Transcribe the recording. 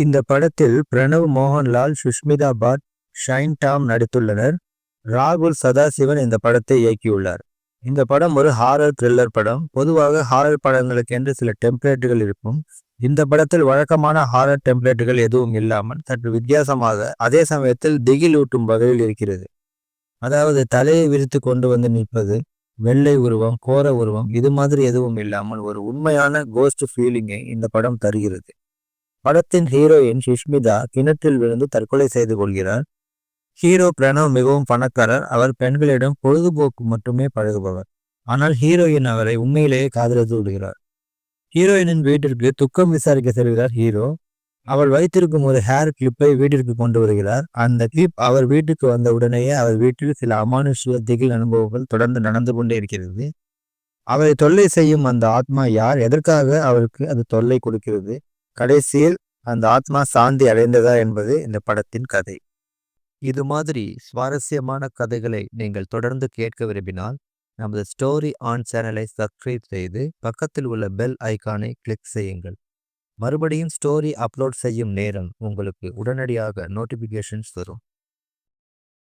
இந்த படத்தில் பிரணவ் மோகன்லால், சுஷ்மிதா பாட், shine Tom நடித்துள்ளனர். ராகுல் சதாசிவன் இந்த படத்தை இயக்கியுள்ளார். இந்த படம் ஒரு ஹாரர் த்ரில்லர் படம். பொதுவாக ஹாரர் படங்களுக்கு என்று சில டெம்ப்ளேட்டுகள் இருக்கும். இந்த படத்தில் வழக்கமான ஹாரர் டெம்ப்ளேட்டுகள் எதுவும் இல்லாமல் சற்று வித்தியாசமாக, அதே சமயத்தில் திகிலூட்டும் வகையில் இருக்கிறது. அதாவது தலையை விரித்து கொண்டு வந்து நிற்பது, வெள்ளை உருவம், கோர உருவம், இது மாதிரி எதுவும் இல்லாமல் ஒரு உண்மையான கோஸ்ட் ஃபீலிங்கை இந்த படம் தருகிறது. படத்தின் ஹீரோயின் சுஷ்மிதா கிணற்றில் விழுந்து தற்கொலை செய்து கொள்கிறார். ஹீரோ பிரணவ் மிகவும் பணக்காரர். அவர் பெண்களிடம் பொழுதுபோக்கு மட்டுமே பழகுபவர். ஆனால் ஹீரோயின் அவரை உண்மையிலேயே காதலித்து விடுகிறார். ஹீரோயினின் வீட்டிற்கு துக்கம் விசாரிக்க செல்கிறார் ஹீரோ. அவள் வைத்திருக்கும் ஒரு ஹேர் கிளிப்பை வீட்டிற்கு கொண்டு வருகிறார். அந்த கிளிப் அவர் வீட்டுக்கு வந்த உடனேயே அவர் வீட்டில் சில அமானுஷ்ய திகில் அனுபவங்கள் தொடர்ந்து நடந்து கொண்டே இருக்கிறது. அவரை தொல்லை செய்யும் அந்த ஆத்மா யார், எதற்காக அவருக்கு அது தொல்லை கொடுக்கிறது, கடைசியில் அந்த ஆத்மா சாந்தி அடைந்ததா என்பது இந்த படத்தின் கதை. இது மாதிரி சுவாரஸ்யமான கதைகளை நீங்கள் தொடர்ந்து கேட்க விரும்பினால் நமது ஸ்டோரி ஆன் சேனலை சப்ஸ்கிரைப் செய்து பக்கத்தில் உள்ள பெல் ஐகானை கிளிக் செய்யுங்கள். மறுபடியும் ஸ்டோரி அப்லோட் செய்யும் நேரம் உங்களுக்கு உடனடியாக நோட்டிஃபிகேஷன்ஸ் வரும்.